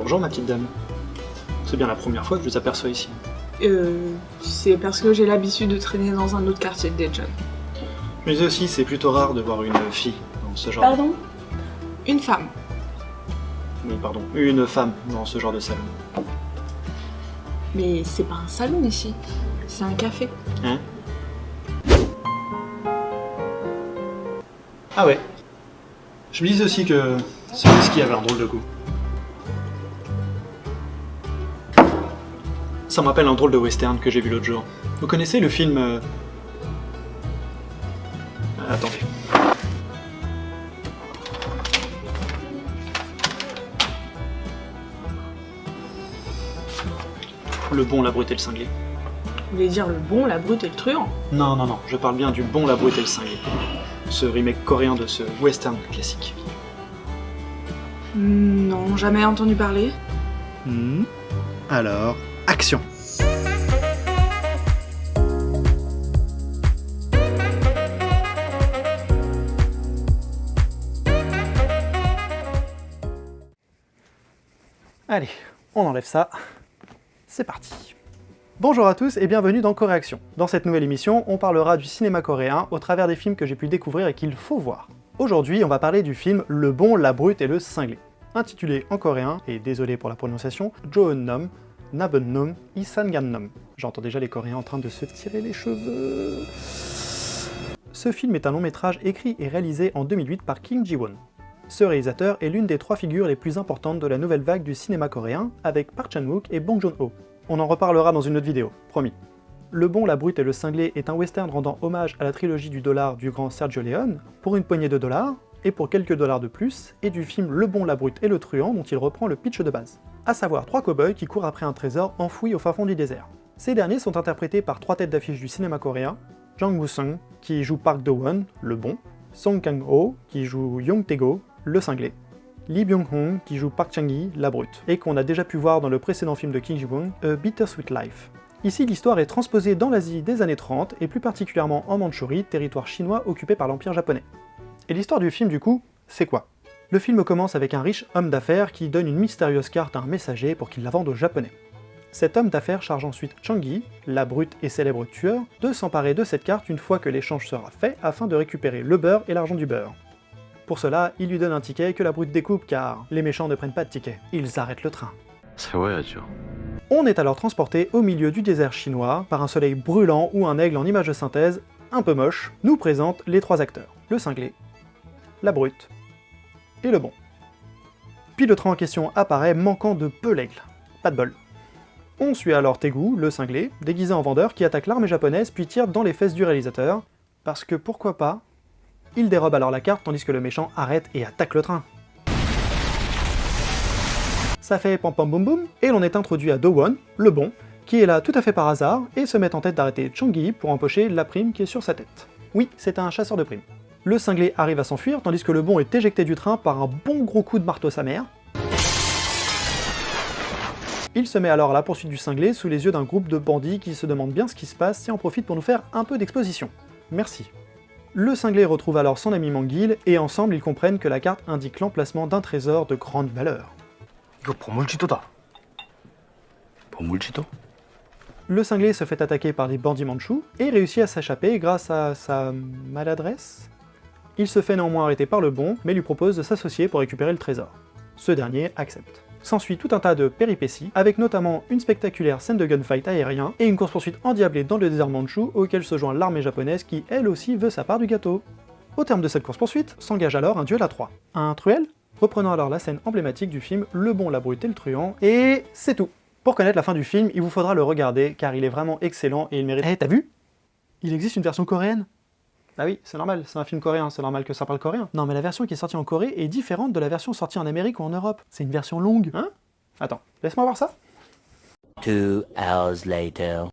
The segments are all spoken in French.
Bonjour ma petite dame. C'est bien la première fois que je vous aperçois ici. C'est parce que j'ai l'habitude de traîner dans un autre quartier de Daejeon. Mais aussi, c'est plutôt rare de voir une fille dans ce genre... Pardon ? Une femme. Oui, pardon. Une femme dans ce genre de salon. Mais c'est pas un salon ici, c'est un café. Hein? Ah ouais. Je me disais aussi que ce whisky avait un drôle de goût. Ça me rappelle un drôle de western que j'ai vu l'autre jour. Vous connaissez le film... Attendez. Le bon, la brute et le cinglé. Vous voulez dire le bon, la brute et le truand ? Non, non, non, je parle bien du bon, la brute et le cinglé. Ce remake coréen de ce western classique. Non, jamais entendu parler. Alors, action! Allez, on enlève ça. C'est parti. Bonjour à tous et bienvenue dans Coréaction. Dans cette nouvelle émission, on parlera du cinéma coréen au travers des films que j'ai pu découvrir et qu'il faut voir. Aujourd'hui, on va parler du film Le bon, la brute et le cinglé, intitulé en coréen, et désolé pour la prononciation, Joeonnam, Nabonnam, Isangannam. J'entends déjà les Coréens en train de se tirer les cheveux. Ce film est un long métrage écrit et réalisé en 2008 par Kim Ji-won. Ce réalisateur est l'une des trois figures les plus importantes de la nouvelle vague du cinéma coréen, avec Park Chan-wook et Bong Joon-ho. On en reparlera dans une autre vidéo, promis. Le bon, la brute et le cinglé est un western rendant hommage à la trilogie du dollar du grand Sergio Leone, pour une poignée de dollars, et pour quelques dollars de plus, et du film Le bon, la brute et le truand dont il reprend le pitch de base. À savoir trois cow-boys qui courent après un trésor enfoui au fin fond du désert. Ces derniers sont interprétés par trois têtes d'affiche du cinéma coréen, Jang Woo-sung, qui joue Park Do-won, le bon, Song Kang-ho, qui joue Yong Tae-go, le cinglé, Lee Byung-hong, qui joue Park Chang-hee, la brute, et qu'on a déjà pu voir dans le précédent film de Kim Ji-won, A Bittersweet Life. Ici, l'histoire est transposée dans l'Asie des années 30, et plus particulièrement en Mandchourie, territoire chinois occupé par l'Empire japonais. Et l'histoire du film, du coup, c'est quoi? Le film commence avec un riche homme d'affaires qui donne une mystérieuse carte à un messager pour qu'il la vende aux Japonais. Cet homme d'affaires charge ensuite Chang-hee, la brute et célèbre tueur, de s'emparer de cette carte une fois que l'échange sera fait afin de récupérer le beurre et l'argent du beurre. Pour cela, il lui donne un ticket que la brute découpe car les méchants ne prennent pas de ticket, ils arrêtent le train. On est alors transporté au milieu du désert chinois par un soleil brûlant où un aigle en image de synthèse, un peu moche, nous présente les trois acteurs, le cinglé, la brute et le bon. Puis le train en question apparaît manquant de peu l'aigle, pas de bol. On suit alors Tae-gu, le cinglé, déguisé en vendeur qui attaque l'armée japonaise puis tire dans les fesses du réalisateur, parce que pourquoi pas, il dérobe alors la carte tandis que le méchant arrête et attaque le train. Ça fait pam pam boum boum, et l'on est introduit à Do-won, le bon, qui est là tout à fait par hasard, et se met en tête d'arrêter Chang-hee pour empocher la prime qui est sur sa tête. Oui, c'est un chasseur de primes. Le cinglé arrive à s'enfuir, tandis que le bon est éjecté du train par un bon gros coup de marteau sa mère. Il se met alors à la poursuite du cinglé sous les yeux d'un groupe de bandits qui se demandent bien ce qui se passe et en profitent pour nous faire un peu d'exposition. Merci. Le cinglé retrouve alors son ami Manguil, et ensemble ils comprennent que la carte indique l'emplacement d'un trésor de grande valeur. Le cinglé se fait attaquer par des bandits mandchous, et réussit à s'échapper grâce à sa maladresse. Il se fait néanmoins arrêter par le bon, mais lui propose de s'associer pour récupérer le trésor. Ce dernier accepte. S'ensuit tout un tas de péripéties, avec notamment une spectaculaire scène de gunfight aérien et une course-poursuite endiablée dans le désert mandchou auquel se joint l'armée japonaise qui elle aussi veut sa part du gâteau. Au terme de cette course-poursuite, s'engage alors un duel à 3. Un truel? Reprenant alors la scène emblématique du film Le bon, la brute et le truand, et c'est tout. Pour connaître la fin du film, il vous faudra le regarder car il est vraiment excellent et il mérite... Eh, t'as vu? Il existe une version coréenne? Ah oui, c'est normal, c'est un film coréen, c'est normal que ça parle coréen. Non mais la version qui est sortie en Corée est différente de la version sortie en Amérique ou en Europe. C'est une version longue, hein? Attends, laisse-moi voir ça. 2 hours later.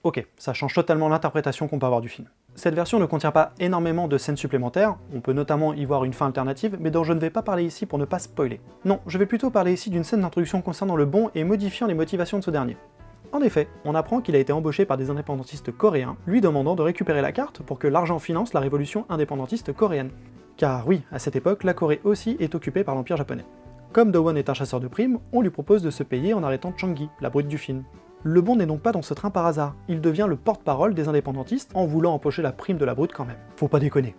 Ok, ça change totalement l'interprétation qu'on peut avoir du film. Cette version ne contient pas énormément de scènes supplémentaires, on peut notamment y voir une fin alternative, mais dont je ne vais pas parler ici pour ne pas spoiler. Non, je vais plutôt parler ici d'une scène d'introduction concernant le bon et modifiant les motivations de ce dernier. En effet, on apprend qu'il a été embauché par des indépendantistes coréens, lui demandant de récupérer la carte pour que l'argent finance la révolution indépendantiste coréenne. Car oui, à cette époque, la Corée aussi est occupée par l'Empire japonais. Comme Do-won est un chasseur de primes, on lui propose de se payer en arrêtant Chang-gi, la brute du film. Le bon n'est donc pas dans ce train par hasard, il devient le porte-parole des indépendantistes en voulant empocher la prime de la brute quand même. Faut pas déconner.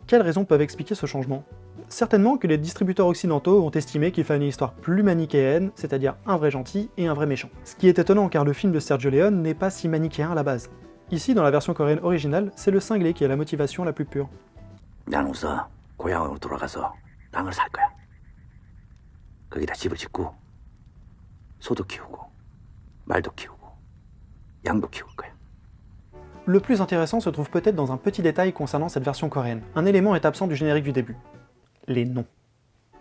Quelles raisons peuvent expliquer ce changement? Certainement que les distributeurs occidentaux ont estimé qu'il fallait une histoire plus manichéenne, c'est-à-dire un vrai gentil et un vrai méchant. Ce qui est étonnant car le film de Sergio Leone n'est pas si manichéen à la base. Ici, dans la version coréenne originale, c'est le cinglé qui a la motivation la plus pure. 난 우선 고향으로 돌아가서 땅을 살 거야. 거기다 집을 짓고 소도 키우고 말도 키우고 양도 키울 거야. Le plus intéressant se trouve peut-être dans un petit détail concernant cette version coréenne. Un élément est absent du générique du début. Les noms.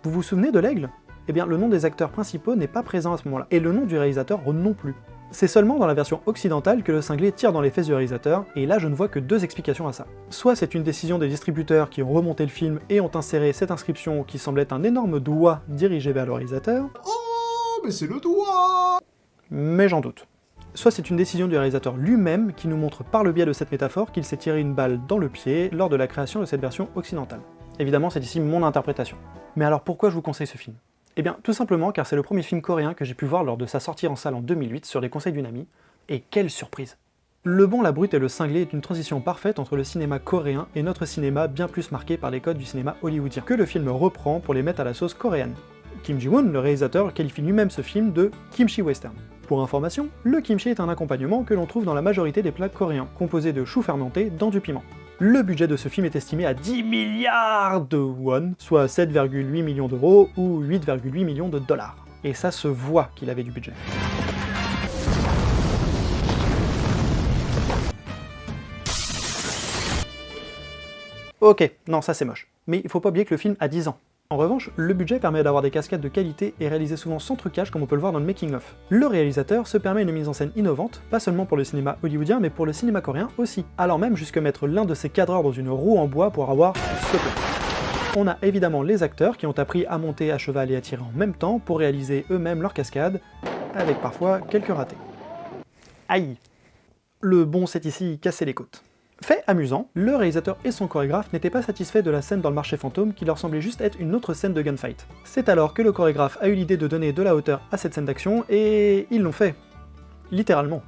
Vous vous souvenez de l'aigle? Eh bien, le nom des acteurs principaux n'est pas présent à ce moment-là, et le nom du réalisateur non plus. C'est seulement dans la version occidentale que le cinglé tire dans les fesses du réalisateur, et là je ne vois que deux explications à ça. Soit c'est une décision des distributeurs qui ont remonté le film et ont inséré cette inscription qui semble être un énorme doigt dirigé vers le réalisateur. Oh, mais c'est le doigt! Mais j'en doute. Soit c'est une décision du réalisateur lui-même qui nous montre par le biais de cette métaphore qu'il s'est tiré une balle dans le pied lors de la création de cette version occidentale. Évidemment, c'est ici mon interprétation. Mais alors pourquoi je vous conseille ce film? Eh bien, tout simplement car c'est le premier film coréen que j'ai pu voir lors de sa sortie en salle en 2008 sur les conseils d'une amie, et quelle surprise! Le bon, la brute et le cinglé est une transition parfaite entre le cinéma coréen et notre cinéma bien plus marqué par les codes du cinéma hollywoodien, que le film reprend pour les mettre à la sauce coréenne. Kim Ji-woon, le réalisateur, qualifie lui-même ce film de kimchi western. Pour information, le kimchi est un accompagnement que l'on trouve dans la majorité des plats coréens, composé de choux fermentés dans du piment. Le budget de ce film est estimé à 10 milliards de won, soit 7,8 millions d'euros ou 8,8 millions de dollars. Et ça se voit qu'il avait du budget. Ok, non ça c'est moche. Mais il faut pas oublier que le film a 10 ans. En revanche, le budget permet d'avoir des cascades de qualité et réalisé souvent sans trucage comme on peut le voir dans le making-of. Le réalisateur se permet une mise en scène innovante, pas seulement pour le cinéma hollywoodien mais pour le cinéma coréen aussi, allant même jusque mettre l'un de ses cadreurs dans une roue en bois pour avoir ce plan. On a évidemment les acteurs qui ont appris à monter à cheval et à tirer en même temps pour réaliser eux-mêmes leurs cascades, avec parfois quelques ratés. Aïe! Le bon s'est ici cassé les côtes. Fait amusant, le réalisateur et son chorégraphe n'étaient pas satisfaits de la scène dans le marché fantôme qui leur semblait juste être une autre scène de gunfight. C'est alors que le chorégraphe a eu l'idée de donner de la hauteur à cette scène d'action et ils l'ont fait. Littéralement.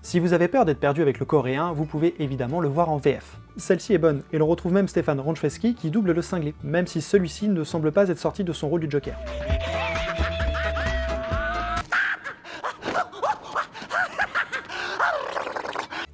Si vous avez peur d'être perdu avec le coréen, vous pouvez évidemment le voir en VF. Celle-ci est bonne, et l'on retrouve même Stéphane Ronchweski qui double le cinglé, même si celui-ci ne semble pas être sorti de son rôle du Joker.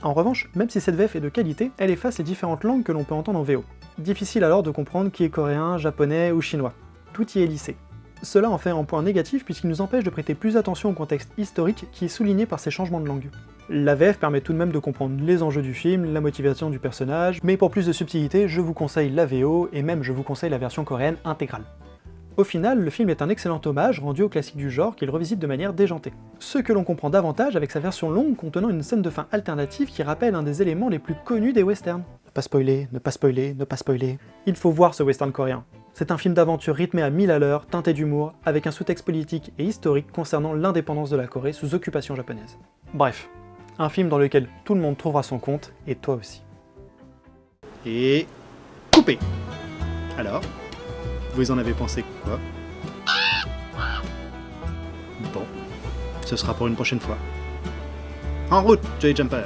En revanche, même si cette VF est de qualité, elle efface les différentes langues que l'on peut entendre en VO. Difficile alors de comprendre qui est coréen, japonais ou chinois. Tout y est lissé. Cela en fait un point négatif puisqu'il nous empêche de prêter plus attention au contexte historique qui est souligné par ces changements de langue. La VF permet tout de même de comprendre les enjeux du film, la motivation du personnage, mais pour plus de subtilité, je vous conseille la VO et même je vous conseille la version coréenne intégrale. Au final, le film est un excellent hommage rendu au classique du genre qu'il revisite de manière déjantée. Ce que l'on comprend davantage avec sa version longue contenant une scène de fin alternative qui rappelle un des éléments les plus connus des westerns. Ne pas spoiler, ne pas spoiler, ne pas spoiler. Il faut voir ce western coréen. C'est un film d'aventure rythmé à 1000 à l'heure, teinté d'humour, avec un sous-texte politique et historique concernant l'indépendance de la Corée sous occupation japonaise. Bref, un film dans lequel tout le monde trouvera son compte, et toi aussi. Et... coupé! Alors, vous en avez pensé quoi? Bon, ce sera pour une prochaine fois. En route, Joey Jumper!